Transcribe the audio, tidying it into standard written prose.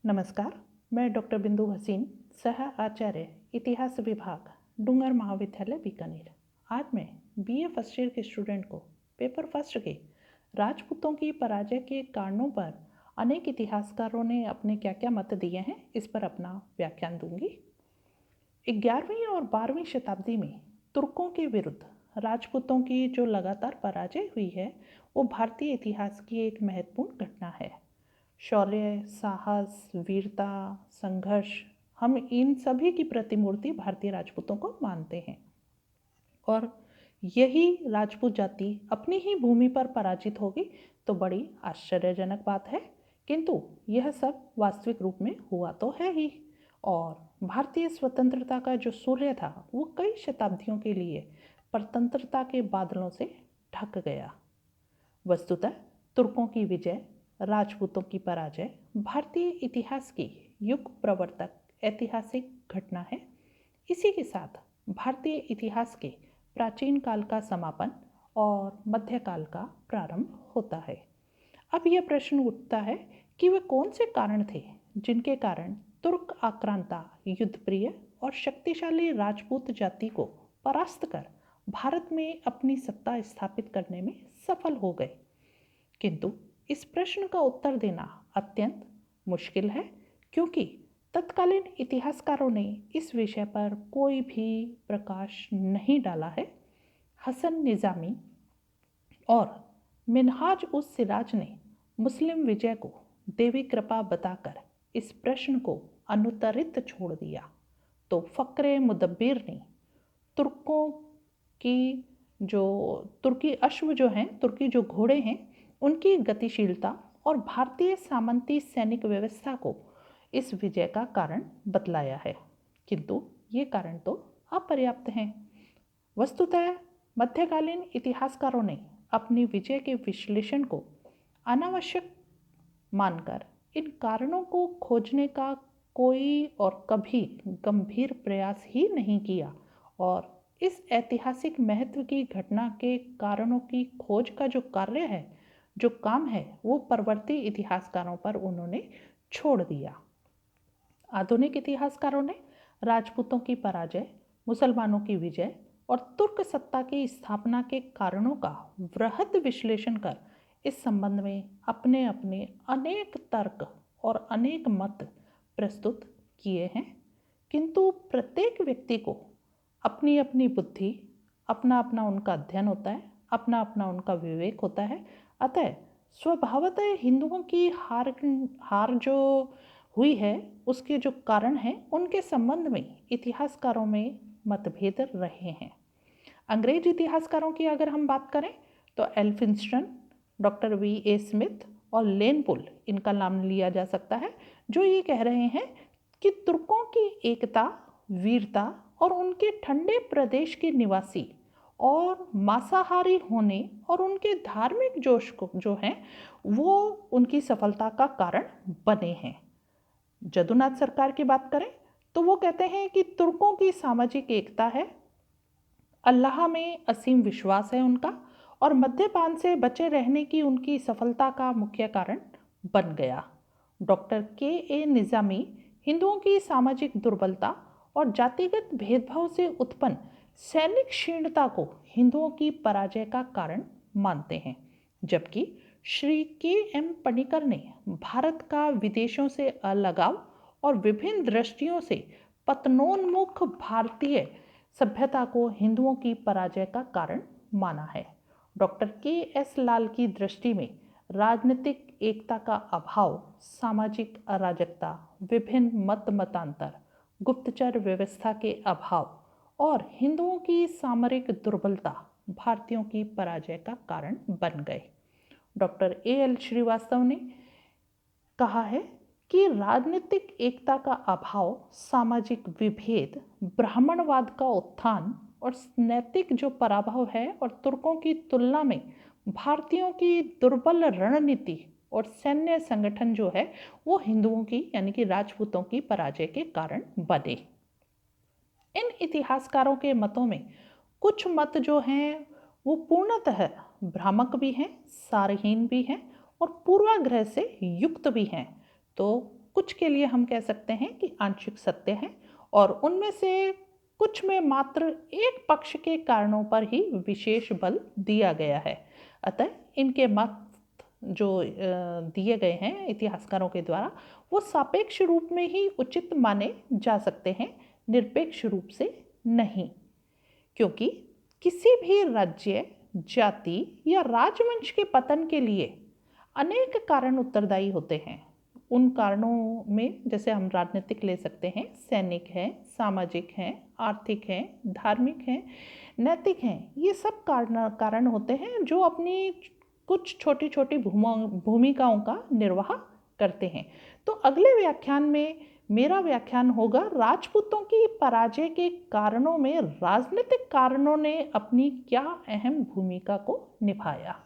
नमस्कार, मैं डॉक्टर बिंदु हसीन, सह आचार्य इतिहास विभाग, डूंगर महाविद्यालय बीकानेर। आज मैं बीए फर्स्ट ईयर के स्टूडेंट को पेपर फर्स्ट के राजपूतों की पराजय के कारणों पर अनेक इतिहासकारों ने अपने क्या क्या मत दिए हैं, इस पर अपना व्याख्यान दूंगी। 11वीं और 12वीं शताब्दी में तुर्कों के विरुद्ध राजपूतों की जो लगातार पराजय हुई है, वो भारतीय इतिहास की एक महत्वपूर्ण घटना है। शौर्य, साहस, वीरता, संघर्ष, हम इन सभी की प्रतिमूर्ति भारतीय राजपूतों को मानते हैं। और यही राजपूत जाति अपनी ही भूमि पर पराजित होगी तो बड़ी आश्चर्यजनक बात है, किंतु यह सब वास्तविक रूप में हुआ तो है ही। और भारतीय स्वतंत्रता का जो सूर्य था वो कई शताब्दियों के लिए परतंत्रता के बादलों से ढक गया। वस्तुतः तुर्कों की विजय, राजपूतों की पराजय भारतीय इतिहास की युग प्रवर्तक ऐतिहासिक घटना है। इसी के साथ भारतीय इतिहास के प्राचीन काल का समापन और मध्यकाल का प्रारंभ होता है। अब यह प्रश्न उठता है कि वे कौन से कारण थे जिनके कारण तुर्क आक्रांता युद्धप्रिय और शक्तिशाली राजपूत जाति को परास्त कर भारत में अपनी सत्ता स्थापित करने में सफल हो गए। किंतु इस प्रश्न का उत्तर देना अत्यंत मुश्किल है, क्योंकि तत्कालीन इतिहासकारों ने इस विषय पर कोई भी प्रकाश नहीं डाला है। हसन निज़ामी और मिनहाज उस सिराज ने मुस्लिम विजय को देवी कृपा बताकर इस प्रश्न को अनुत्तरित छोड़ दिया, तो फ़क्रे मुदब्बिर ने तुर्कों की जो तुर्की अश्व जो हैं, तुर्की जो घोड़े हैं, उनकी गतिशीलता और भारतीय सामंती सैनिक व्यवस्था को इस विजय का कारण बतलाया है, किंतु ये कारण तो अपर्याप्त हैं। वस्तुतः मध्यकालीन इतिहासकारों ने अपनी विजय के विश्लेषण को अनावश्यक मानकर इन कारणों को खोजने का कोई और कभी गंभीर प्रयास ही नहीं किया, और इस ऐतिहासिक महत्व की घटना के कारणों की खोज का जो कार्य है, जो काम है, वो परवर्ती इतिहासकारों पर उन्होंने छोड़ दिया। आधुनिक इतिहासकारों ने राजपूतों की पराजय, मुसलमानों की विजय और तुर्क सत्ता की स्थापना के कारणों का वृहद विश्लेषण कर इस संबंध में अपने अपने अनेक तर्क और अनेक मत प्रस्तुत किए हैं, किंतु प्रत्येक व्यक्ति को अपनी अपनी बुद्धि, अपना अपना उनका अध्ययन होता है, अपना अपना उनका विवेक होता है। अतः स्वभावतः हिंदुओं की हार जो हुई है, उसके जो कारण हैं, उनके संबंध में इतिहासकारों में मतभेद रहे हैं। अंग्रेज इतिहासकारों की अगर हम बात करें तो एल्फिंस्टन, डॉक्टर V.A. स्मिथ और लेन पुल, इनका नाम लिया जा सकता है, जो ये कह रहे हैं कि तुर्कों की एकता, वीरता और उनके ठंडे प्रदेश के निवासी और मांसाहारी होने और उनके धार्मिक जोश को जो हैं वो उनकी सफलता का कारण बने हैं। जदुनाथ सरकार की बात करें तो वो कहते हैं कि तुर्कों की सामाजिक एकता है, अल्लाह में असीम विश्वास है उनका, और मद्यपान से बचे रहने की उनकी सफलता का मुख्य कारण बन गया। Doctor K.A. निज़ामी हिंदुओं की सामाजिक दुर्बलता और जातिगत भेदभाव से उत्पन्न सैनिक क्षीणता को हिंदुओं की पराजय का कारण मानते हैं, जबकि श्री K.M. पणिकर ने भारत का विदेशों से अलगाव और विभिन्न दृष्टियों से पतनोन्मुख भारतीय सभ्यता को हिंदुओं की पराजय का कारण माना है। Doctor K.S. लाल की दृष्टि में राजनीतिक एकता का अभाव, सामाजिक अराजकता, विभिन्न मतांतर, गुप्तचर व्यवस्था के अभाव और हिंदुओं की सामरिक दुर्बलता भारतीयों की पराजय का कारण बन गए। Doctor A.L. श्रीवास्तव ने कहा है कि राजनीतिक एकता का अभाव, सामाजिक विभेद, ब्राह्मणवाद का उत्थान और नैतिक जो पराभव है, और तुर्कों की तुलना में भारतीयों की दुर्बल रणनीति और सैन्य संगठन जो है वो हिंदुओं की यानी कि राजपूतों की पराजय के कारण बने। इन इतिहासकारों के मतों में कुछ मत जो हैं वो पूर्णतः भ्रामक भी हैं, सारहीन भी हैं और पूर्वाग्रह से युक्त भी हैं। तो कुछ के लिए हम कह सकते हैं कि आंशिक सत्य हैं और उनमें से कुछ में मात्र एक पक्ष के कारणों पर ही विशेष बल दिया गया है। अतः इनके मत जो दिए गए हैं इतिहासकारों के द्वारा वो सापेक्ष रूप में ही उचित माने जा सकते हैं, निरपेक्ष रूप से नहीं। क्योंकि किसी भी राज्य, जाति या राजवंश के पतन के लिए अनेक कारण उत्तरदायी होते हैं। उन कारणों में जैसे हम राजनीतिक ले सकते हैं, सैनिक हैं, सामाजिक हैं, आर्थिक हैं, धार्मिक हैं, नैतिक हैं। ये सब कारण होते हैं जो अपनी कुछ छोटी छोटी भूमिकाओं का निर्वाह करते हैं। तो अगले व्याख्यान में मेरा व्याख्यान होगा राजपूतों की पराजय के कारणों में राजनीतिक कारणों ने अपनी क्या अहम भूमिका को निभाया।